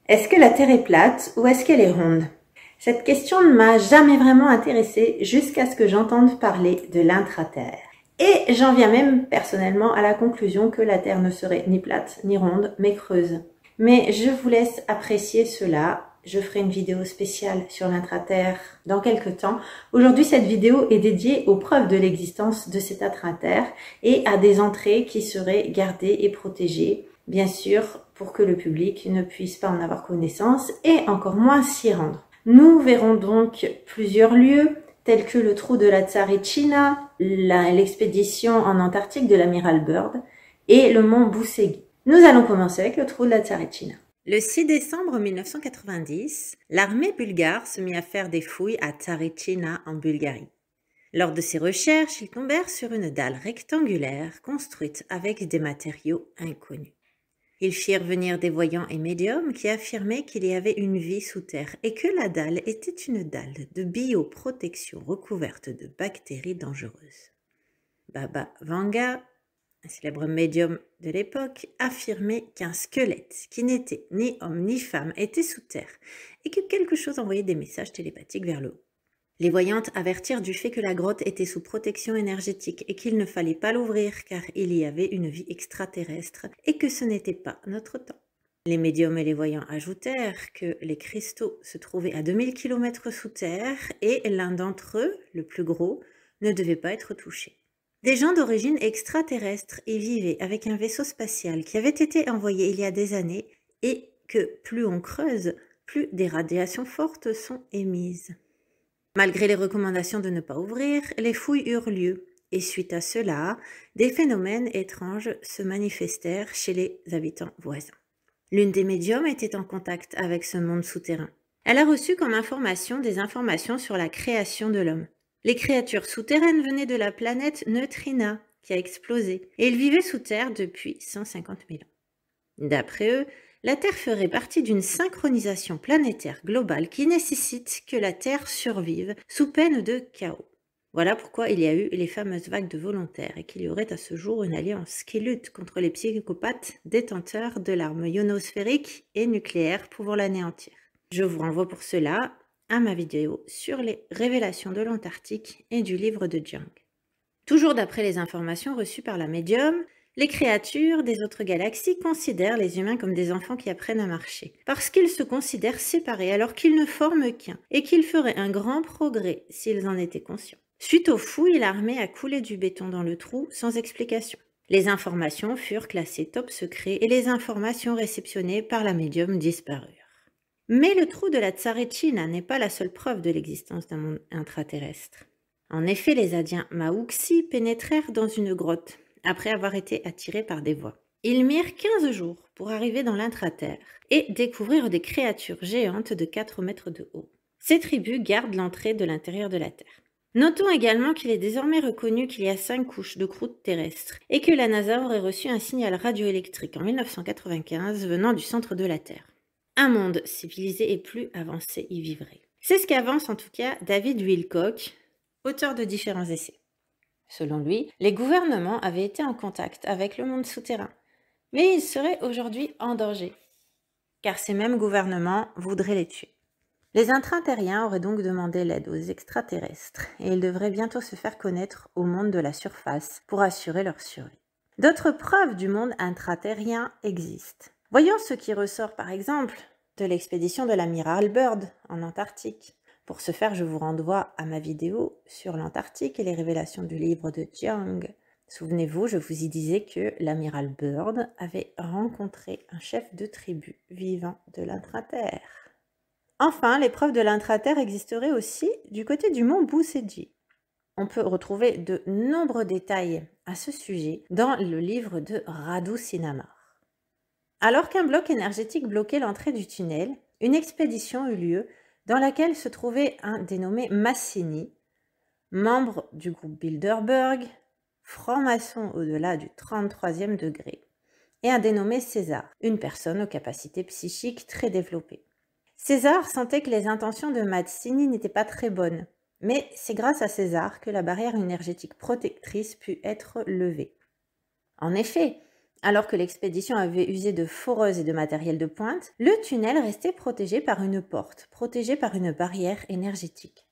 Est-ce que la Terre est plate ou est-ce qu'elle est ronde? Cette question ne m'a jamais vraiment intéressée jusqu'à ce que j'entende parler de l'intraterre. Et j'en viens même personnellement à la conclusion que la Terre ne serait ni plate ni ronde, mais creuse. Mais je vous laisse apprécier cela. Je ferai une vidéo spéciale sur l'intraterre dans quelques temps. Aujourd'hui, cette vidéo est dédiée aux preuves de l'existence de cet intraterre et à des entrées qui seraient gardées et protégées, bien sûr, pour que le public ne puisse pas en avoir connaissance et encore moins s'y rendre. Nous verrons donc plusieurs lieux, tels que le trou de la Tsaritsina, l'expédition en Antarctique de l'amiral Byrd et le mont Boussegui. Nous allons commencer avec le trou de la Tsaritsina. Le 6 décembre 1990, l'armée bulgare se mit à faire des fouilles à Tsaritsina en Bulgarie. Lors de ces recherches, ils tombèrent sur une dalle rectangulaire construite avec des matériaux inconnus. Ils firent venir des voyants et médiums qui affirmaient qu'il y avait une vie sous terre et que la dalle était une dalle de bioprotection recouverte de bactéries dangereuses. Baba Vanga, un célèbre médium de l'époque, affirmait qu'un squelette qui n'était ni homme ni femme était sous terre et que quelque chose envoyait des messages télépathiques vers le haut. Les voyantes avertirent du fait que la grotte était sous protection énergétique et qu'il ne fallait pas l'ouvrir car il y avait une vie extraterrestre et que ce n'était pas notre temps. Les médiums et les voyants ajoutèrent que les cristaux se trouvaient à 2000 km sous terre et l'un d'entre eux, le plus gros, ne devait pas être touché. Des gens d'origine extraterrestre y vivaient avec un vaisseau spatial qui avait été envoyé il y a des années et que plus on creuse, plus des radiations fortes sont émises. Malgré les recommandations de ne pas ouvrir, les fouilles eurent lieu et suite à cela, des phénomènes étranges se manifestèrent chez les habitants voisins. L'une des médiums était en contact avec ce monde souterrain. Elle a reçu comme information des informations sur la création de l'homme. Les créatures souterraines venaient de la planète Neutrina qui a explosé et ils vivaient sous terre depuis 150 000 ans. D'après eux, la Terre ferait partie d'une synchronisation planétaire globale qui nécessite que la Terre survive sous peine de chaos. Voilà pourquoi il y a eu les fameuses vagues de volontaires et qu'il y aurait à ce jour une alliance qui lutte contre les psychopathes détenteurs de l'arme ionosphérique et nucléaire pouvant l'anéantir. Je vous renvoie pour cela à ma vidéo sur les révélations de l'Antarctique et du livre de Jung. Toujours d'après les informations reçues par la médium, les créatures des autres galaxies considèrent les humains comme des enfants qui apprennent à marcher, parce qu'ils se considèrent séparés alors qu'ils ne forment qu'un, et qu'ils feraient un grand progrès s'ils en étaient conscients. Suite aux fouilles, l'armée a coulé du béton dans le trou sans explication. Les informations furent classées top secret et les informations réceptionnées par la médium disparurent. Mais le trou de la Tsaritsina n'est pas la seule preuve de l'existence d'un monde intraterrestre. En effet, les Indiens Maouxi pénétrèrent dans une grotte après avoir été attirés par des voix. Ils mirent 15 jours pour arriver dans l'intraterre et découvrir des créatures géantes de 4 mètres de haut. Ces tribus gardent l'entrée de l'intérieur de la Terre. Notons également qu'il est désormais reconnu qu'il y a 5 couches de croûte terrestre et que la NASA aurait reçu un signal radioélectrique en 1995 venant du centre de la Terre. Un monde civilisé et plus avancé y vivrait. C'est ce qu'avance en tout cas David Wilcock, auteur de différents essais. Selon lui, les gouvernements avaient été en contact avec le monde souterrain, mais ils seraient aujourd'hui en danger, car ces mêmes gouvernements voudraient les tuer. Les intraterriens auraient donc demandé l'aide aux extraterrestres, et ils devraient bientôt se faire connaître au monde de la surface pour assurer leur survie. D'autres preuves du monde intraterrien existent. Voyons ce qui ressort par exemple de l'expédition de l'amiral Byrd en Antarctique. Pour ce faire, je vous renvoie à ma vidéo sur l'Antarctique et les révélations du livre de Jung. Souvenez-vous, je vous y disais que l'amiral Byrd avait rencontré un chef de tribu vivant de l'intraterre. Enfin, les preuves de l'intraterre existeraient aussi du côté du mont Boussegui. On peut retrouver de nombreux détails à ce sujet dans le livre de Radu Sinamar. Alors qu'un bloc énergétique bloquait l'entrée du tunnel, une expédition eut lieu dans laquelle se trouvait un dénommé Massini, membre du groupe Bilderberg, franc-maçon au-delà du 33e degré, et un dénommé César, une personne aux capacités psychiques très développées. César sentait que les intentions de Massini n'étaient pas très bonnes, mais c'est grâce à César que la barrière énergétique protectrice put être levée. En effet, Alors que l'expédition avait usé de foreuses et de matériel de pointe, le tunnel restait protégé par une porte, protégé par une barrière énergétique.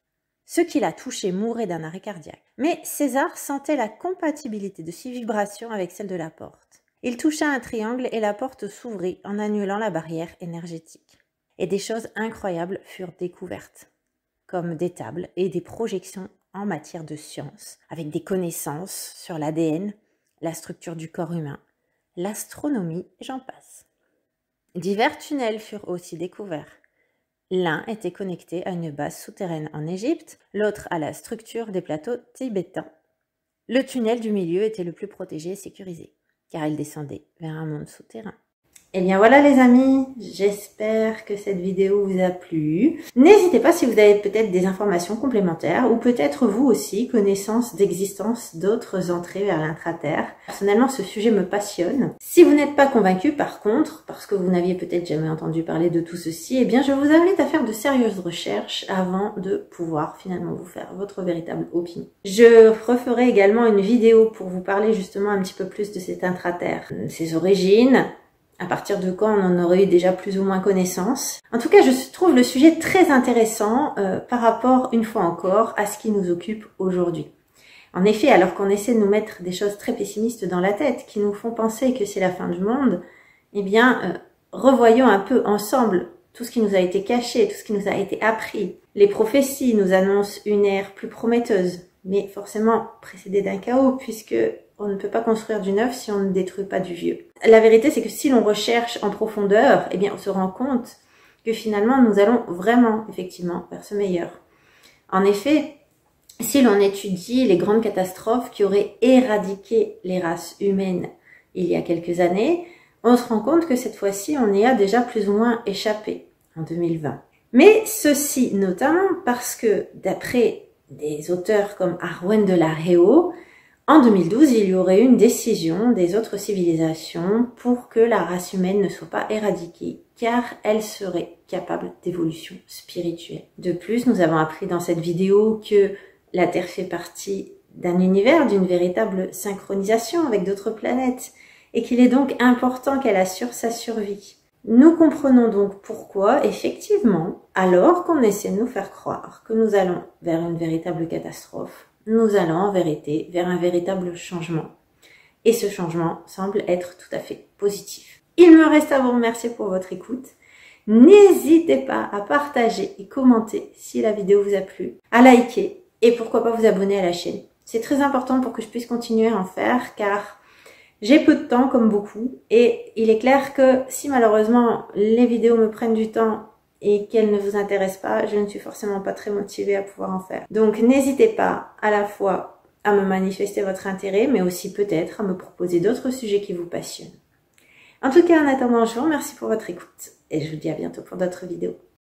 Ceux qui la touchaient mouraient d'un arrêt cardiaque. Mais César sentait la compatibilité de ces vibrations avec celle de la porte. Il toucha un triangle et la porte s'ouvrit en annulant la barrière énergétique. Et des choses incroyables furent découvertes, comme des tables et des projections en matière de science, avec des connaissances sur l'ADN, la structure du corps humain, l'astronomie, et j'en passe. Divers tunnels furent aussi découverts. L'un était connecté à une base souterraine en Égypte, l'autre à la structure des plateaux tibétains. Le tunnel du milieu était le plus protégé et sécurisé, car il descendait vers un monde souterrain. Et bien voilà les amis, j'espère que cette vidéo vous a plu. N'hésitez pas si vous avez peut-être des informations complémentaires ou peut-être vous aussi connaissance d'existence d'autres entrées vers l'intraterre. Personnellement, ce sujet me passionne. Si vous n'êtes pas convaincu par contre, parce que vous n'aviez peut-être jamais entendu parler de tout ceci, eh bien je vous invite à faire de sérieuses recherches avant de pouvoir finalement vous faire votre véritable opinion. Je referai également une vidéo pour vous parler justement un petit peu plus de cette intraterre, ses origines, à partir de quand on en aurait eu déjà plus ou moins connaissance. En tout cas, je trouve le sujet très intéressant par rapport, une fois encore, à ce qui nous occupe aujourd'hui. En effet, alors qu'on essaie de nous mettre des choses très pessimistes dans la tête, qui nous font penser que c'est la fin du monde, eh bien, revoyons un peu ensemble tout ce qui nous a été caché, tout ce qui nous a été appris. Les prophéties nous annoncent une ère plus prometteuse, mais forcément précédée d'un chaos, puisque on ne peut pas construire du neuf si on ne détruit pas du vieux. La vérité, c'est que si l'on recherche en profondeur, eh bien, on se rend compte que finalement, nous allons vraiment, effectivement, vers ce meilleur. En effet, si l'on étudie les grandes catastrophes qui auraient éradiqué les races humaines il y a quelques années, on se rend compte que cette fois-ci, on y a déjà plus ou moins échappé en 2020. Mais ceci notamment parce que, d'après des auteurs comme Arwen de la Réau, en 2012, il y aurait eu une décision des autres civilisations pour que la race humaine ne soit pas éradiquée, car elle serait capable d'évolution spirituelle. De plus, nous avons appris dans cette vidéo que la Terre fait partie d'un univers, d'une véritable synchronisation avec d'autres planètes, et qu'il est donc important qu'elle assure sa survie. Nous comprenons donc pourquoi, effectivement, alors qu'on essaie de nous faire croire que nous allons vers une véritable catastrophe, nous allons en vérité vers un véritable changement. Et ce changement semble être tout à fait positif. Il me reste à vous remercier pour votre écoute. N'hésitez pas à partager et commenter si la vidéo vous a plu, à liker et pourquoi pas vous abonner à la chaîne. C'est très important pour que je puisse continuer à en faire car j'ai peu de temps comme beaucoup et il est clair que si malheureusement les vidéos me prennent du temps et qu'elle ne vous intéresse pas, je ne suis forcément pas très motivée à pouvoir en faire. Donc n'hésitez pas à la fois à me manifester votre intérêt, mais aussi peut-être à me proposer d'autres sujets qui vous passionnent. En tout cas, en attendant, je vous remercie pour votre écoute et je vous dis à bientôt pour d'autres vidéos.